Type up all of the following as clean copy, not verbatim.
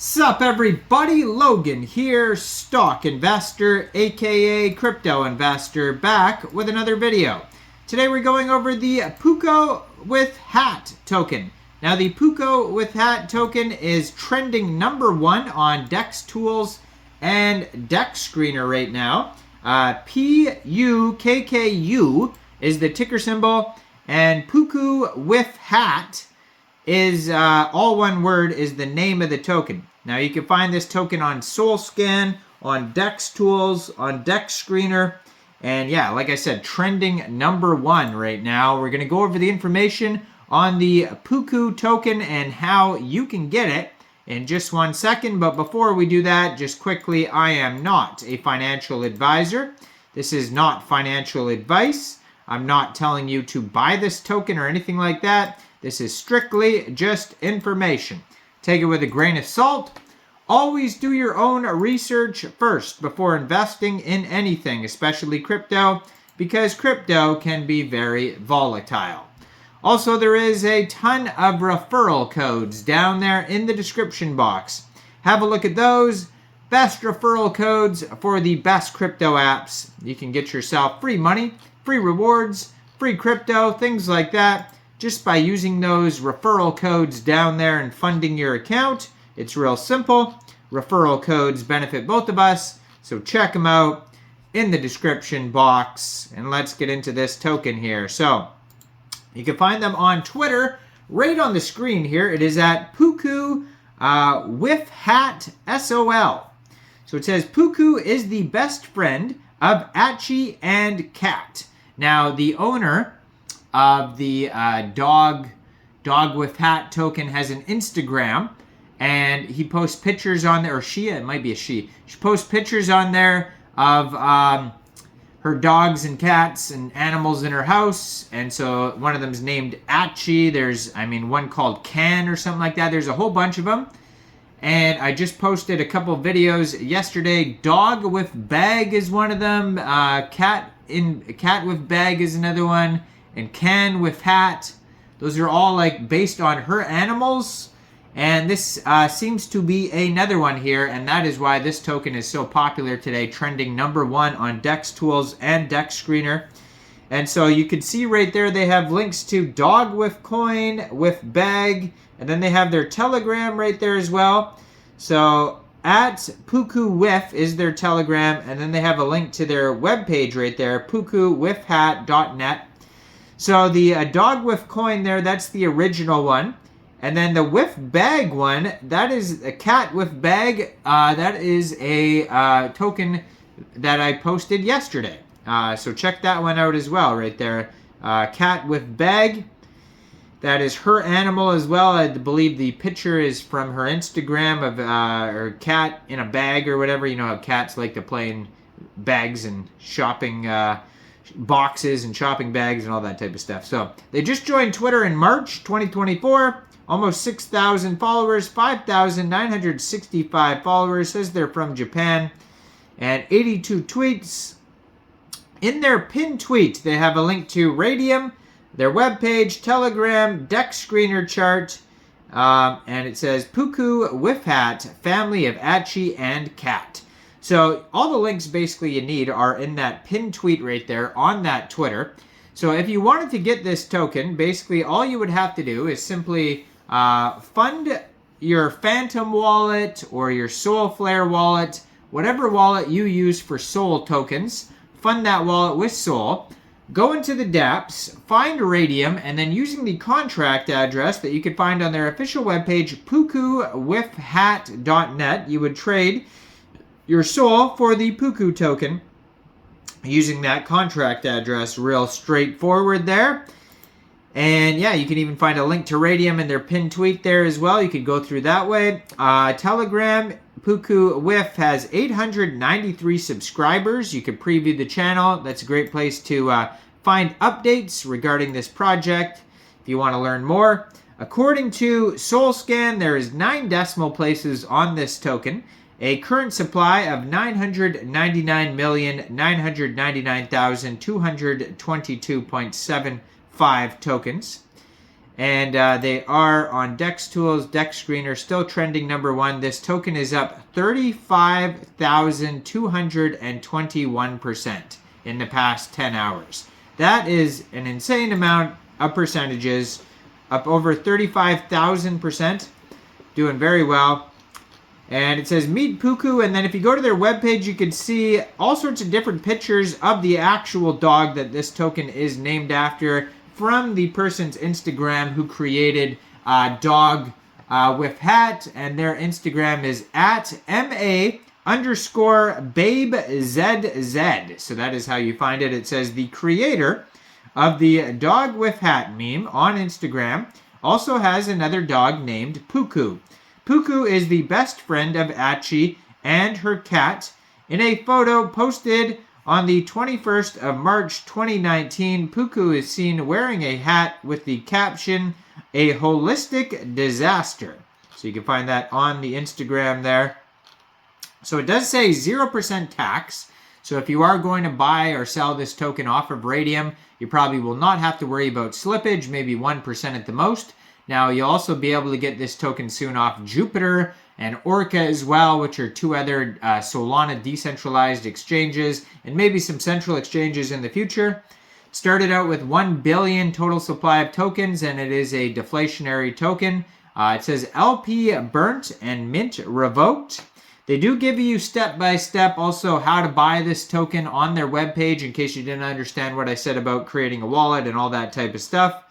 Sup everybody, Logan here, stock investor aka crypto investor, back with another video. Today we're going over the PukkuWifHat token. Now the PukkuWifHat token is trending #1 on DEX Tools and DEX Screener right now. PUKKU is the ticker symbol, and PukkuWifHat is all one word, is the name of the token. Now you can find this token on SolScan, on DEX Tools, on DEX Screener, and yeah, like I said, trending #1 right now. We're going to go over the information on the Pukku token and how you can get it in just 1 second. But before we do that, just quickly, I am not a financial advisor. This is not financial advice. I'm not telling you to buy this token or anything like that. This is strictly just information. Take it with a grain of salt. Always do your own research first before investing in anything, especially crypto, because crypto can be very volatile. Also, there is a ton of referral codes down there in the description box. Have a look at those. Best referral codes for the best crypto apps. You can get yourself free money, free rewards, free crypto, things like that, just by using those referral codes down there and funding your account. It's real simple. Referral codes benefit both of us, so check them out in the description box. And let's get into this token here. So you can find them on Twitter right on the screen here. It is at PukkuWifHat SOL. So it says Pukku is the best friend of Achi and Cat. Now the owner of the DOGWIF token has an Instagram, and he posts pictures on there, or she, it might be a she posts pictures on there of her dogs and cats and animals in her house. And so one of them's named Achi. There's, one called Can or something like that. There's a whole bunch of them. And I just posted a couple videos yesterday. Dog with Bag is one of them. Cat with Bag is another one. And Can with Hat. Those are all like based on her animals. And this seems to be another one here. And that is why this token is so popular today. Trending #1 on DEX Tools and DEX Screener. And so you can see right there they have links to Dog with Coin, with Bag. And then they have their Telegram right there as well. So at PukkuWif is their Telegram. And then they have a link to their webpage right there, PukkuWifHat.net. So the Dog with Coin there, that's the original one. And then the with Bag one, that is a Cat with Bag. That is a token that I posted yesterday. So check that one out as well right there. Cat with Bag. That is her animal as well. I believe the picture is from her Instagram of her cat in a bag or whatever. You know how cats like to play in bags and shopping boxes and shopping bags and all that type of stuff. So they just joined Twitter in March 2024. Almost 6,000 followers, 5,965 followers. Says they're from Japan. And 82 tweets. In their pinned tweet, they have a link to RAYDIUM, their webpage, Telegram, DEX Screener chart. And it says PukkuWifHat, family of Achi and Cat. So all the links basically you need are in that pinned tweet right there on that Twitter. So if you wanted to get this token, basically all you would have to do is simply fund your Phantom wallet or your Solflare wallet, whatever wallet you use for Sol tokens. Fund that wallet with Sol. Go into the dApps, find RAYDIUM, and then using the contract address that you can find on their official webpage, PukkuWifHat.net, you would trade your Sol for the Pukku token using that contract address. Real straightforward there. And yeah, you can even find a link to RAYDIUM in their pinned tweet there as well. You could go through that way. Telegram, PukkuWif has 893 subscribers. You can preview the channel. That's a great place to find updates regarding this project if you want to learn more. According to SolScan, there is 9 decimal places on this token. A current supply of 999,999,222.75 tokens. And they are on DEX Tools, DEX Screener, still trending #1. This token is up 35,221% in the past 10 hours. That is an insane amount of percentages, up over 35,000%, doing very well. And it says meet PukKU, and then if you go to their webpage, you can see all sorts of different pictures of the actual dog that this token is named after from the person's Instagram who created DOGWIF, and their Instagram is at MA_BabeZZ. So that is how you find it. It says the creator of the DOGWIF meme on Instagram also has another dog named PukKU. PukKU is the best friend of Achi and her cat. In a photo posted on the 21st of March 2019, PukKU is seen wearing a hat with the caption, "A holistic disaster." So you can find that on the Instagram there. So it does say 0% tax. So if you are going to buy or sell this token off of Raydium, you probably will not have to worry about slippage, maybe 1% at the most. Now, you'll also be able to get this token soon off Jupiter and Orca as well, which are two other Solana decentralized exchanges, and maybe some central exchanges in the future. It started out with 1 billion total supply of tokens, and it is a deflationary token. It says LP burnt and mint revoked. They do give you step-by-step also how to buy this token on their webpage in case you didn't understand what I said about creating a wallet and all that type of stuff.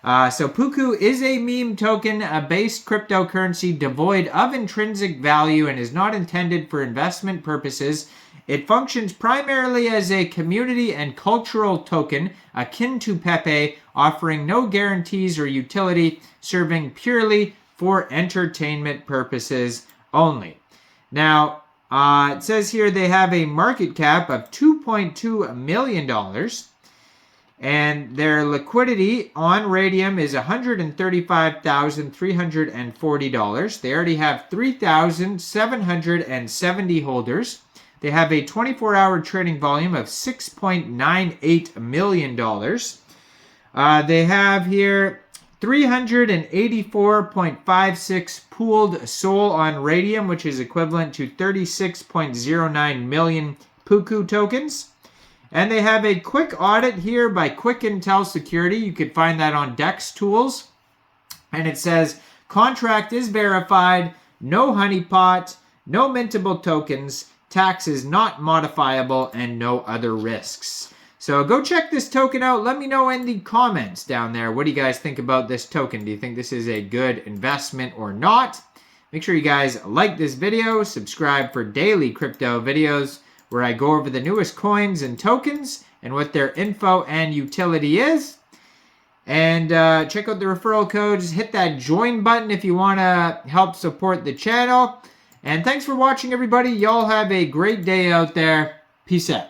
So PukKU is a meme token, a based cryptocurrency devoid of intrinsic value and is not intended for investment purposes. It functions primarily as a community and cultural token akin to Pepe, offering no guarantees or utility, serving purely for entertainment purposes only. Now, it says here they have a market cap of $2.2 million. And their liquidity on Raydium is $135,340. They already have 3,770 holders. They have a 24-hour trading volume of $6.98 million. They have here 384.56 pooled SOL on Raydium, which is equivalent to 36.09 million PukKU tokens. And they have a quick audit here by Quick Intel Security. You can find that on DEX Tools. And it says, contract is verified, no honeypot, no mintable tokens, tax is not modifiable, and no other risks. So go check this token out. Let me know in the comments down there. What do you guys think about this token? Do you think this is a good investment or not? Make sure you guys like this video, subscribe for daily crypto videos, where I go over the newest coins and tokens and what their info and utility is. And check out the referral code. Just hit that join button if you want to help support the channel. And thanks for watching, everybody. Y'all have a great day out there. Peace out.